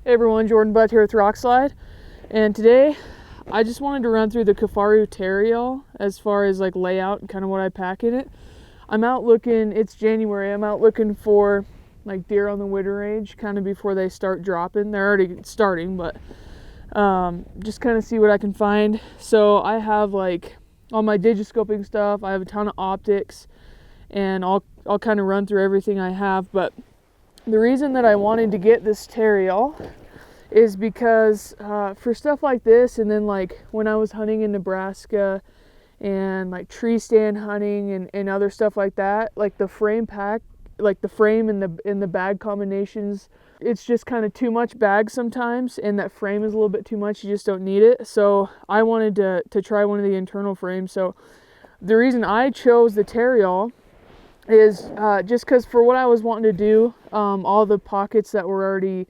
Hey everyone, Jordan Butt here with Rokslide, and today I just wanted to run through the Kifaru Tarryall as far as like layout and kind of what I pack in it. I'm out looking, it's January, I'm out looking for like deer on the winter range kind of before they start dropping. They're already starting, but just kind of see what I can find. So I have like all my digiscoping stuff, I have a ton of optics, and I'll kind of run through everything I have. But the reason that I wanted to get this Tarryall is because for stuff like this, and then like when I was hunting in Nebraska and like tree stand hunting and other stuff like that, like the frame pack, like the frame and the bag combinations, it's just kind of too much bag sometimes, and that frame is a little bit too much. You just don't need it. So I wanted to try one of the internal frames. So the reason I chose the Tarryall is just because for what I was wanting to do, all the pockets that were already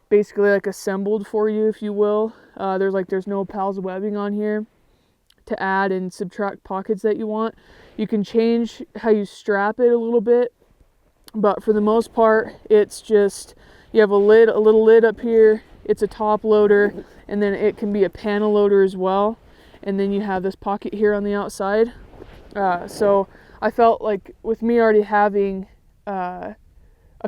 basically like assembled for you, if you will. There's no pals webbing on here to add and subtract pockets that you want. You can change how you strap it a little bit, but for the most part, it's just you have a little lid up here. It's a top loader, and then it can be a panel loader as well. And then you have this pocket here on the outside. So I felt like with me already having a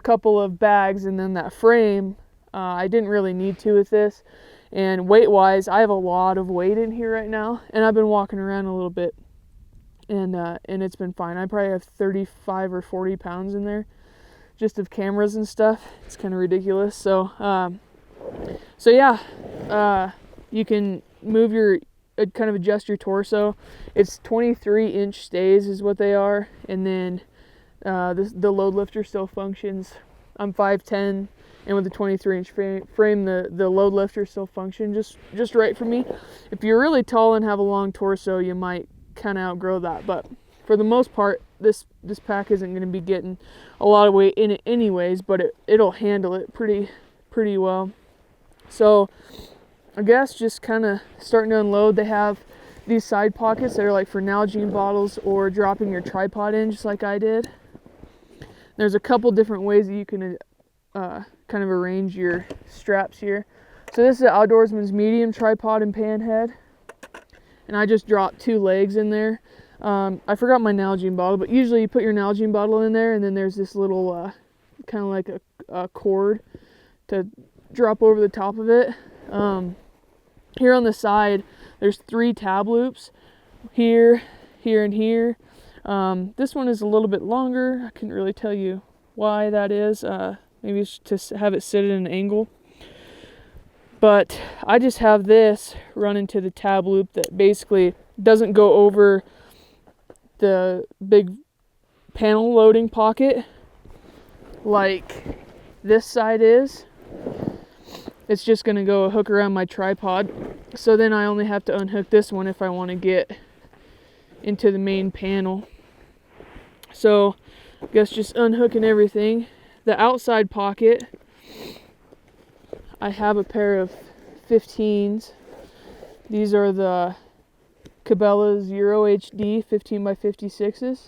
couple of bags and then that frame, I didn't really need to with this. And weight wise, I have a lot of weight in here right now, and I've been walking around a little bit, and it's been fine. I probably have 35 or 40 pounds in there just of cameras and stuff. It's kind of ridiculous. So yeah, you can move your kind of adjust your torso. It's 23-inch stays is what they are, and then the load lifter still functions. I'm 5'10", and with the 23-inch frame, the load lifter still functions just right for me. If you're really tall and have a long torso, you might kind of outgrow that, but for the most part, this pack isn't going to be getting a lot of weight in it anyways, but it'll handle it pretty well. So I guess just kind of starting to unload. They have these side pockets that are like for Nalgene bottles or dropping your tripod in, just like I did. There's a couple different ways that you can kind of arrange your straps here. So this is an Outdoorsman's medium tripod and pan head, and I just dropped 2 legs in there. I forgot my Nalgene bottle, but usually you put your Nalgene bottle in there, and then there's this little kind of like a cord to drop over the top of it. Here on the side, there's 3 tab loops, here, here, and here. This one is a little bit longer. I couldn't really tell you why that is. Maybe it's to have it sit at an angle. But I just have this run into the tab loop that basically doesn't go over the big panel loading pocket like this side is. It's just going to go hook around my tripod. So then I only have to unhook this one if I want to get into the main panel. So I guess just unhooking everything. The outside pocket, I have a pair of 15s. These are the Cabela's Euro HD 15x56s.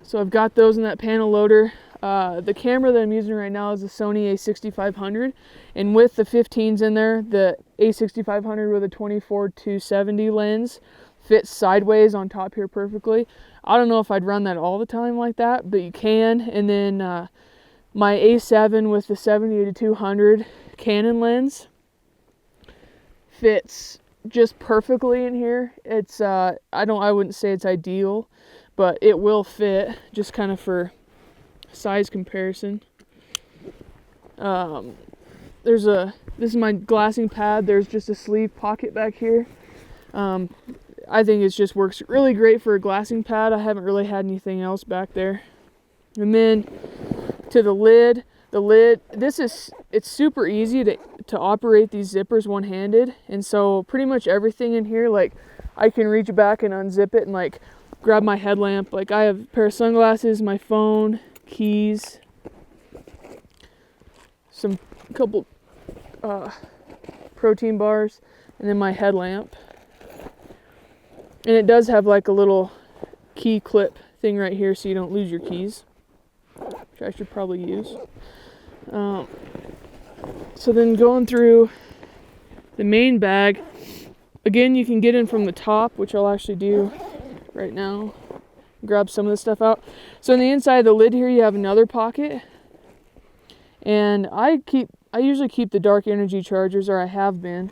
So I've got those in that panel loader. The camera that I'm using right now is the Sony A6000, and with the 15s in there, the A6000 with a 24-70 lens fits sideways on top here perfectly. I don't know if I'd run that all the time like that, but you can. And then my A7 with the 70-200 Canon lens fits just perfectly in here. It's I wouldn't say it's ideal, but it will fit just kind of for size comparison. This is my glassing pad. There's just a sleeve pocket back here. I think it just works really great for a glassing pad. I haven't really had anything else back there. And then to the lid, it's super easy to operate these zippers one-handed, and so pretty much everything in here, like I can reach back and unzip it and like grab my headlamp. Like I have a pair of sunglasses, my phone, keys, a couple protein bars, and then my headlamp. And it does have like a little key clip thing right here so you don't lose your keys, which I should probably use. So then going through the main bag, again, you can get in from the top, which I'll actually do right now. Grab some of the stuff out. So on the inside of the lid here, you have another pocket. And I usually keep the dark energy chargers, or I have been.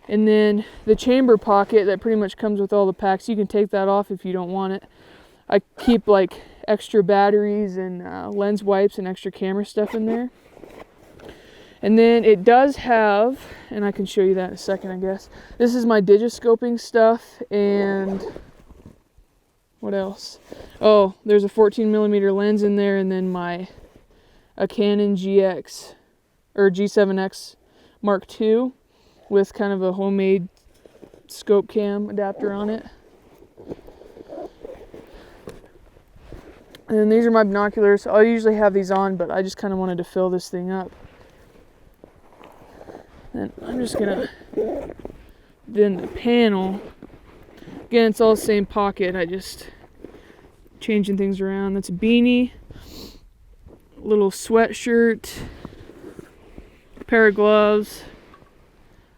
And then the chamber pocket that pretty much comes with all the packs, you can take that off if you don't want it. I keep like extra batteries and lens wipes and extra camera stuff in there. And then it does have, and I can show you that in a second, I guess. This is my digiscoping stuff, and what else? Oh, there's a 14mm lens in there, and then a Canon GX or G7X Mark II with kind of a homemade scope cam adapter on it. And then these are my binoculars. I usually have these on, but I just kind of wanted to fill this thing up. And I'm just gonna, then the panel, again, it's all the same pocket. I just changing things around. That's a beanie, little sweatshirt, pair of gloves,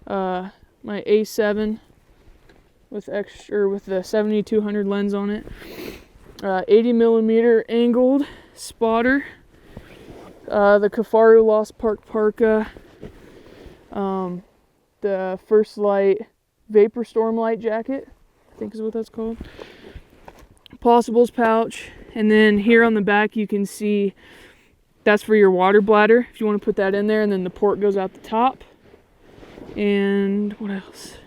my A7 with the 7200 lens on it, 80mm angled spotter, the Kifaru Lost Park parka, the First Light Vapor Storm light jacket, I think is what that's called. Possibles pouch, and then here on the back you can see that's for your water bladder if you want to put that in there, and then the port goes out the top. And what else?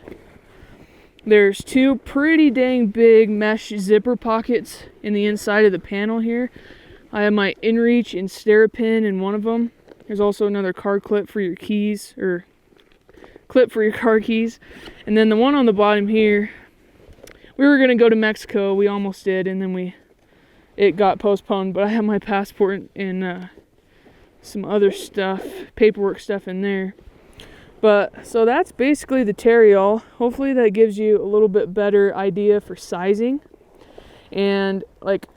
There's two pretty dang big mesh zipper pockets in the inside of the panel here. I have my inReach and Sterapin in one of them. There's also another card clip for your keys, or clip for your car keys. And then the one on the bottom here, we were gonna go to Mexico. We almost did, and then it got postponed. But I have my passport and some other stuff, paperwork stuff in there. But so that's basically the Tarryall. Hopefully that gives you a little bit better idea for sizing. And like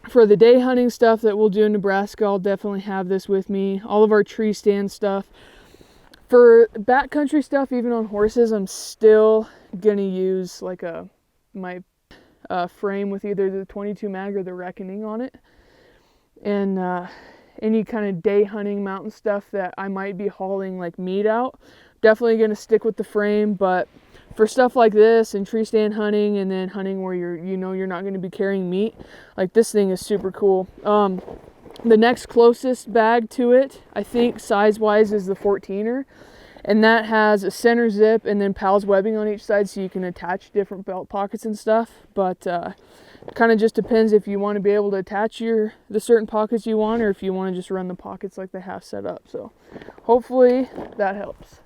for the day hunting stuff that we'll do in Nebraska, I'll definitely have this with me. All of our tree stand stuff. For backcountry stuff, even on horses, I'm still gonna use like my frame with either the 22 mag or the Reckoning on it. And any kind of day hunting mountain stuff that I might be hauling like meat out, definitely gonna stick with the frame. But for stuff like this and tree stand hunting, and then hunting where you're not gonna be carrying meat, like this thing is super cool. The next closest bag to it, I think size-wise, is the 14er. And that has a center zip and then PALS webbing on each side, so you can attach different belt pockets and stuff. But it kind of just depends if you want to be able to attach the certain pockets you want, or if you want to just run the pockets like they have set up. So hopefully that helps.